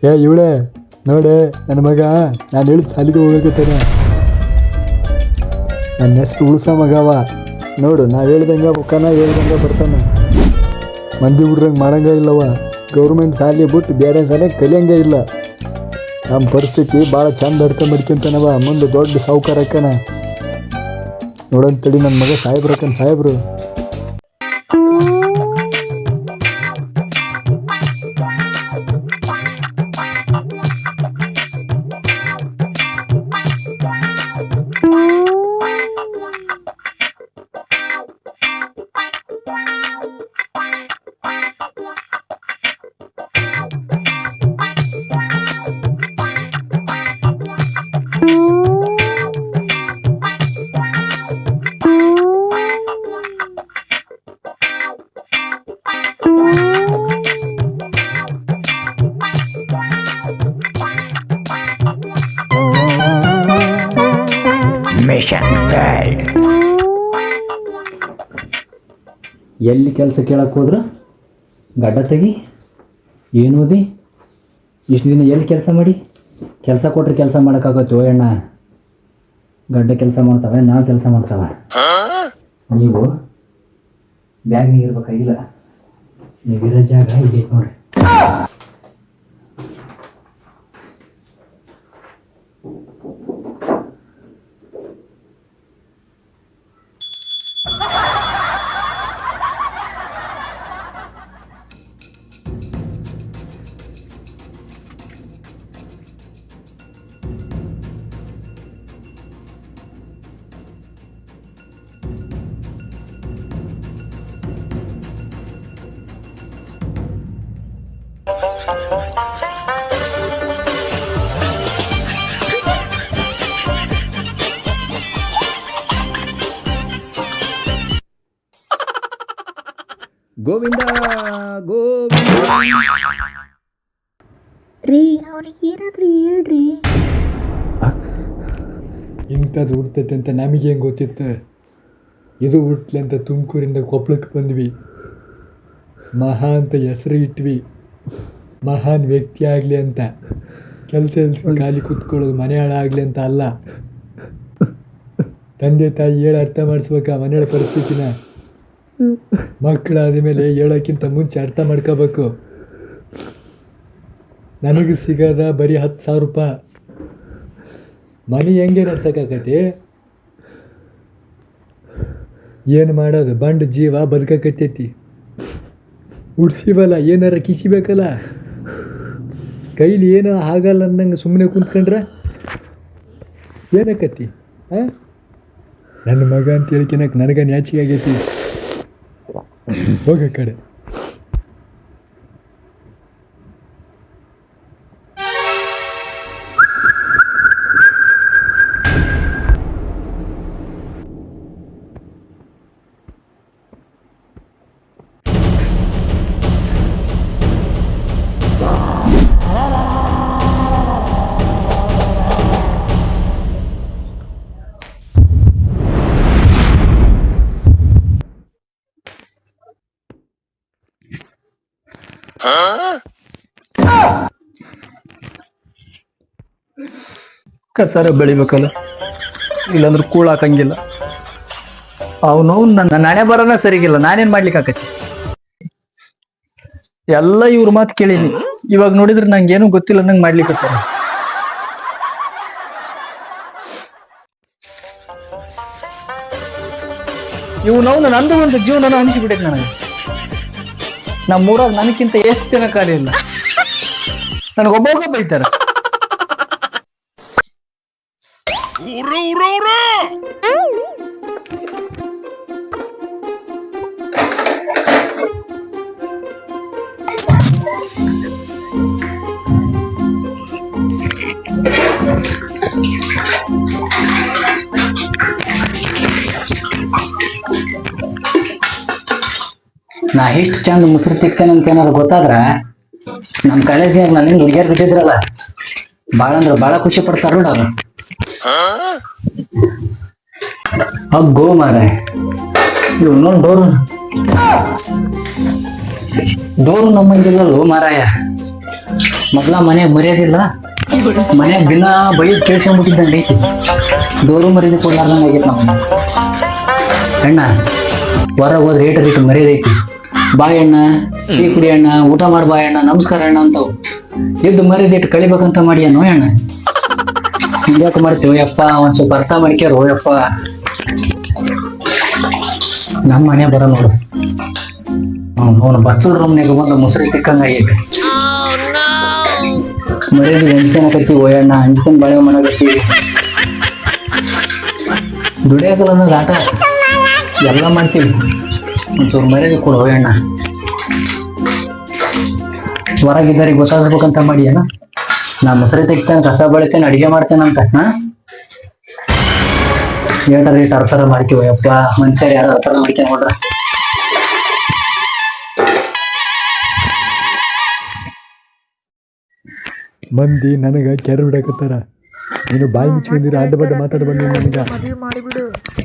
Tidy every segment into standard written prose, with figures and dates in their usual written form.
ಇವಳೆ ನೋಡೆ ನನ್ನ ಮಗ, ನಾನು ಹೇಳಿದ ಸಾಲಿಗೆ ಹೋಗಕತ್ತೇನೆ. ನನ್ನ ಹೆಸ್ರು ಉಳ್ಸ ಮಗವ. ನೋಡು, ನಾವು ಹೇಳ್ದಂಗೆ ಬುಕ್ಕನ ಹೇಳ್ದಂಗೆ ಬರ್ತಾನೆ. ಮಂದಿ ಬಿಡ್ರಂಗೆ ಮಾಡಂಗ ಇಲ್ಲವ. ಗೌರ್ಮೆಂಟ್ ಶಾಲೆ ಬಿಟ್ಟು ಬೇರೆ ಶಾಲೆ ಕಲಿಯಂಗೆ ಇಲ್ಲ. ನಮ್ಮ ಪರಿಸ್ಥಿತಿ ಭಾಳ ಚಂದ ಅರ್ಥ ಮಾಡ್ಕೊಂತಾನವ. ಮುಂದೆ ದೊಡ್ಡ ಸಾವುಕಾರ ಅಕ್ಕನ. ನೋಡಂತೇಳಿ ನನ್ನ ಮಗ ಸಾಹೇಬ್ರಕ್ಕನ ಸಾಹೇಬ್ರು. ಎಲ್ಲಿ ಕೆಲಸ ಕೇಳಕ್ಕೆ ಹೋದ್ರೆ ಗಡ್ಡ ತೆಗಿ, ಏನು ಓದಿ, ಇಷ್ಟು ದಿನ ಎಲ್ಲಿ ಕೆಲಸ ಮಾಡಿ, ಕೆಲಸ ಕೊಟ್ಟರೆ ಕೆಲಸ ಮಾಡೋಕ್ಕಾಗತ್ತೋ ಅಣ್ಣ? ಗಡ್ಡ ಕೆಲಸ ಮಾಡ್ತಾವೆ, ನಾವು ಕೆಲಸ ಮಾಡ್ತಾವೆ. ನೀವು ಬ್ಯಾಗ್ ನೀಗಿರ್ಬೇಕಾಗಿಲ್ಲ. ನೀವಿರೋ ಜಾಗ ಇದೆ ನೋಡ್ರಿ. ಗೋವಿಂದ ಗೋವಿಂದ ರೀ, ಅವ್ರಿಗೆ ಏನಾದರೂ ಹೇಳ್ರಿ. ಇಂಥದ್ದು ಹುಡ್ತೈತೆ ಅಂತ ನಮಗೆ ಹೆಂಗೆ ಗೊತ್ತಿತ್ತು? ಇದು ಹುಟ್ಲಿ ಅಂತ ತುಮಕೂರಿಂದ ಕೊಪ್ಪಳಕ್ಕೆ ಬಂದ್ವಿ. ಮಹಾ ಅಂತ ಹೆಸರು ಇಟ್ವಿ. ಮಹಾನ್ ವ್ಯಕ್ತಿ ಆಗಲಿ ಅಂತ. ಕೆಲಸ ಖಾಲಿ ಕೂತ್ಕೊಳ್ಳೋದು ಮನೆ ಹಾಳಾಗಲಿ ಅಂತ ಅಲ್ಲ. ತಂದೆ ತಾಯಿ ಹೇಳಿ ಅರ್ಥ ಮಾಡಿಸ್ಬೇಕಾ ಮನೆಯ ಪರಿಸ್ಥಿತಿನ? ಮಕ್ಕಳಾದ ಮೇಲೆ ಹೇಳೋಕ್ಕಿಂತ ಮುಂಚೆ ಅರ್ಥ ಮಾಡ್ಕೋಬೇಕು. ನನಗೆ ಸಿಗೋದ ಬರೀ 10,000 ರೂಪಾಯಿ. ಮನೆ ಹೆಂಗೆ ನಡ್ಸೋಕ್ಕಾಗತ್ತೆ? ಏನು ಮಾಡೋದು? ಬಂಡು ಜೀವ ಬದುಕಕತ್ತೈತಿ. ಉಡ್ಸಿವಲ್ಲ, ಏನಾರ ಕಿಸಿಬೇಕಲ್ಲ. ಕೈಲಿ ಏನೋ ಆಗಲ್ಲ ಅಂದಂಗೆ ಸುಮ್ಮನೆ ಕುಂತ್ಕೊಂಡ್ರೆ ಏನಕ್ಕತ್ತಿ? ನನ್ನ ಮಗ ಅಂತ ಹೇಳ್ಕೊಳಕ್ಕೆ ನನಗೆ ನ್ಯಾಚಿಗೆ ಆಗೈತಿ. ಹೋಗ ಕಡೆ. ಕಸರ ಬೆಳಿಬೇಕಲ್ಲ, ಇಲ್ಲಾಂದ್ರೆ ಕೂಳ ಹಾಕಂಗಿಲ್ಲ. ಅವನು ನನ್ನ ಹಣೆ ಬರೋನ ಸರಿಗಿಲ್ಲ, ನಾನೇನ್ ಮಾಡ್ಲಿಕ್ಕೆ ಆಕತಿ? ಎಲ್ಲ ಇವ್ರ ಮಾತು ಕೇಳೀನಿ. ಇವಾಗ ನೋಡಿದ್ರೆ ನಂಗೇನು ಗೊತ್ತಿಲ್ಲ ನಂಗೆ ಮಾಡ್ಲಿಕ್ಕೆ. ಇವ್ನವ್ನು ನಂದು ಒಂದು ಜೀವನ ಅನಿಸಿಬಿಟ್ಟೈತೆ ನನಗೆ. ನಮ್ಮೂರಾಗ ನನಕ್ಕಿಂತ ಎಷ್ಟು ಜನ ಕಾರ್ಯ ಇಲ್ಲ, ನನಗೊಬ್ಬ ಬೈತಾರ. ನಾ ಎಷ್ಟು ಚಂದ ಮುಸ್ರು ತಿಕ್ಕೇನೆ ಅಂತ ಏನಾದ್ರು ಗೊತ್ತಾದ್ರ ನಮ್ ಕಾಲೇಜ್ನಾಗ ನನ್ನಿಂದ ಹುಡುಗಿಯರ್ ಬಿಟ್ಟಿದ್ರಲ್ಲ ಬಾಳ ಅಂದ್ರ ಬಾಳ ಖುಷಿ ಪಡ್ತಾರ ನೋಡ ಅವ್ರು. ಅಗ್ಗೋ ಮಾರ ಇನ್ನೊಂದು ಡೋರು ನಮ್ಮಂಗಿಲ್ಲಲ್ಲೋ ಮಾರಾಯ. ಮೊದ್ಲ ಮನೆಯಾಗ ಮರ್ಯಾದಿಲ್ಲ, ಮನ್ಯಾಗ ದಿನ ಬೈದ್ ಕೇಳ್ಸ್ಕೊಂಡ್ಬಿಟ್ಟಿದ್ದಂಗೆ ಐತಿ. ಡೋರು ಮರ್ಯಾದೆ ಕೊಡ್ಲಾರ್ದಂಗೆ ಆಗೈತಿ ನಾವು. ಅಣ್ಣ ಹೊರಗೆ ಹೋದ್ರೆ ರೇಟ್ ಮರ್ಯಾದೆ ಐತಿ. ಬಾಯ್ ಅಣ್ಣ, ಟೀ ಕುಡಿ ಅಣ್ಣ, ಊಟ ಮಾಡಿ ಬಾಯ್ ಅಣ್ಣ, ನಮಸ್ಕಾರ ಅಣ್ಣ ಅಂತವ್ ಎದ್ದು ಮರ್ಯಾದೆ ಇಟ್ಟು ಕಳಿಬೇಕಂತ ಮಾಡಿ ಅನ್ನೋ ಅಣ್ಣ. ಹಿಂಗ್ಯಾಕೆ ಮಾಡ್ತೀವಿ ಯಪ್ಪ, ಒಂದ್ ಸ್ವಲ್ಪ ಅರ್ಥ ಮಾಡ್ಕ್ಯಾರೋ ಯಪ್ಪ. ನಮ್ಮ ಮನೆ ಬರ ನೋಡು, ಅವನು ಬಚ್ಚಲ್ ರೂಮ್ನಾಗ ಬಂದು ಮುಸುರಿ ತಿಕ್ಕಂಗ ಆಗೈತೆ. ಮರ್ಯಾದೆ ಹಂಚ್ಕೊಳಕತ್ತೀವಿ ಓಯಣ್ಣ, ಹಂಚ್ಕೊಂಡ್ ಬಾಳೆ ಮಾಡಕತ್ತೀವಿ. ದುಡಿಯಾಕಲ್ಲ ಅನ್ನೋದು ಆಟ ಎಲ್ಲ ಮಾಡ್ತೀವಿ. ಒಂಚೂರು ಮರ್ಯಾದೆ ಕೊಡು ಓಯಣ್ಣ. ಹೊರಗಿದ್ದರಿಗೆ ಗೊತ್ತಾಗ್ಬೇಕಂತ ಮಾಡಿ ಅಣ್ಣ. ನಾ ಮೊಸರು ತೆಗಿತೇನೆ, ಕಸ ಬೆಳಿತೇನೆ, ಅಡಿಗೆ ಮಾಡ್ತೇನಂತ. ರೇಟ್ ಅರ್ಥ ಮಾಡ್ತೀವಿ ಯಪ್ಪ. ಮನುಷ್ಯರು ಯಾರು ಅರ್ಥ ಮಾಡ್ತೇನೆ ನೋಡ್ರ. ಮಂದಿ ನನಗೆ ಕೆರೆ ಬಿಡಕತ್ತಾರ. ನೀನು ಬಾಯಿ ಮುಚ್ಕೊಂಡಿರ ಅಡ್ಡ ಬಡ್ಡ ಮಾತಾಡ್ಬಂದು ನನಗೆ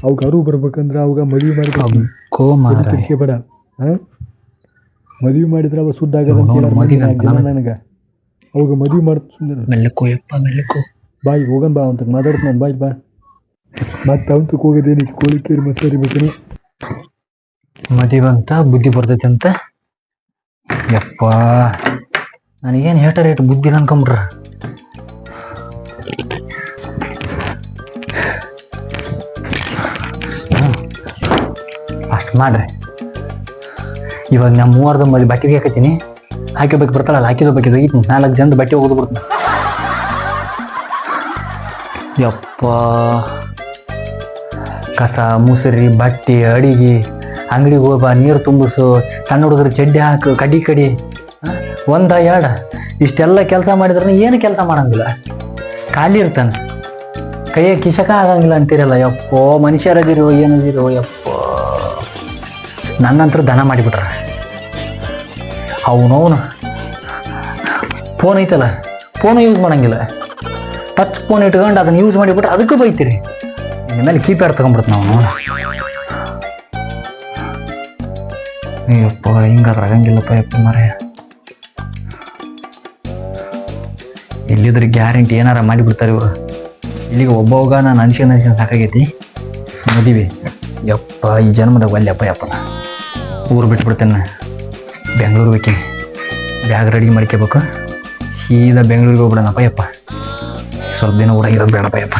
ಅವಾಗ ಅರು ಬರ್ಬೇಕಂದ್ರೆ ಅವಾಗ ಮದುವೆ ಮಾಡ್ಬೇಕು. ಬೇಡ ಮದುವೆ ಮಾಡಿದ್ರೆ ಅವ ಸುದ್ದ ಆಗದ ನನಗೆ. ಅವಾಗ ಮದುವೆ ಮಾಡ್ತ ಸುಂದರ ಬಾಯಿ ಹೋಗನ್ ಬಾ ಅಂತ ಮಾತಾಡ್ತ ನಾನು. ಬಾಯ್ ಬಾ ಮತ್ತೆ ಅವತ್ತಕ್ಕೆ ಹೋಗೋದೇನು ಕೋಳಿಕೇರಿ ಮಸಾರಿ ಬೇಕೇನು. ಮದುವೆ ಅಂತ ಬುದ್ಧಿ ಬರ್ತೈತಿ ಅಂತ ಯಪ್ಪ. ನನಗೇನು ರೇಟ್ ಬುದ್ಧಿ ಅನ್ಕೊಂಬಿಟ್ರ. ಅಷ್ಟು ಮಾಡ್ರಿ. ಇವಾಗ ನಾ 3 ಮದುವೆ ಬಟ್ಟೆಗೆ ಹಾಕತ್ತೀನಿ. ಹಾಕಿಬೇಕು ಬರ್ತಾಳಲ್ಲ, ಹಾಕಿದ ಬೇಕಿದ್ದು 4 ಜನದ ಬಟ್ಟೆ ಹೋಗೋದು ಬಿಡ್ತಾನೆ ಯಪ್ಪ. ಕಸ ಮುಸುರಿ ಬಟ್ಟೆ ಅಡಿಗೆ, ಅಂಗಡಿಗೆ ಹೋಗ್ಬಾ, ನೀರು ತುಂಬಿಸು, ಸಣ್ಣ ಹುಡುಗರು ಚಡ್ಡಿ ಹಾಕು, ಕಡಿ ಒಂದ 2 ಇಷ್ಟೆಲ್ಲ ಕೆಲಸ ಮಾಡಿದ್ರೆ ಏನು ಕೆಲಸ ಮಾಡಂಗಿಲ್ಲ, ಖಾಲಿ ಇರ್ತಾನೆ. ಕೈಯ ಕಿಶಕ ಆಗಂಗಿಲ್ಲ ಅಂತೀರಲ್ಲ ಯಪ್ಪೋ. ಮನುಷ್ಯರದಿರೋ ಏನದಿರೋ ಯಪ್ಪ. ನನ್ನಂತರ ದನ ಮಾಡಿಬಿಟ್ರ. ಅವನವನು ಫೋನ್ ಐತಲ್ಲ, ಫೋನ್ ಯೂಸ್ ಮಾಡಂಗಿಲ್ಲ. ಟಚ್ ಫೋನ್ ಇಟ್ಕೊಂಡು ಅದನ್ನ ಯೂಸ್ ಮಾಡಿಬಿಟ್ರೆ ಅದಕ್ಕೂ ಬೈತೀರಿ. ಇನ್ಮೇಲೆ ಕೀಪ್ಯಾಡ್ ತಗೊಂಡ್ಬಿಡ್ತು ನಾವು. ಅಯ್ಯಪ್ಪ, ಹಿಂಗಾದ್ರೆ ಆಗಂಗಿಲ್ಲಪ್ಪ ಯಪ್ಪ ಮರೆ. ಎಲ್ಲಿದ್ರೆ ಗ್ಯಾರಂಟಿ ಏನಾರ ಮಾಡಿಬಿಡ್ತಾರೆ ಇವರು. ಇಲ್ಲಿಗೆ ಒಬ್ಬವಾಗ ನಾನು ಅನ್ಸ್ಕೊಂಡು ಸಾಕಾಗೈತಿ. ಮದುವೆ ಯಪ್ಪ ಈ ಜನ್ಮದಾಗ ಒಲ್ಲೆಪ್ಪ ಯಪ್ಪ. ಊರು ಬಿಟ್ಬಿಡ್ತೇನೆ, ಬೆಂಗಳೂರು ಬೇಕೇನೆ. ಬ್ಯಾಗ್ ರೆಡಿ ಮಾಡ್ಕೋಬೇಕು, ಸೀದಾ ಬೆಂಗಳೂರಿಗೆ ಹೋಗ್ಬಿಡೋಣಪ್ಪ ಯಪ್ಪ. ಸ್ವಲ್ಪ ದಿನ ಊರಾಗಿರೋದು ಬೇಡಪ್ಪ ಯಪ್ಪ.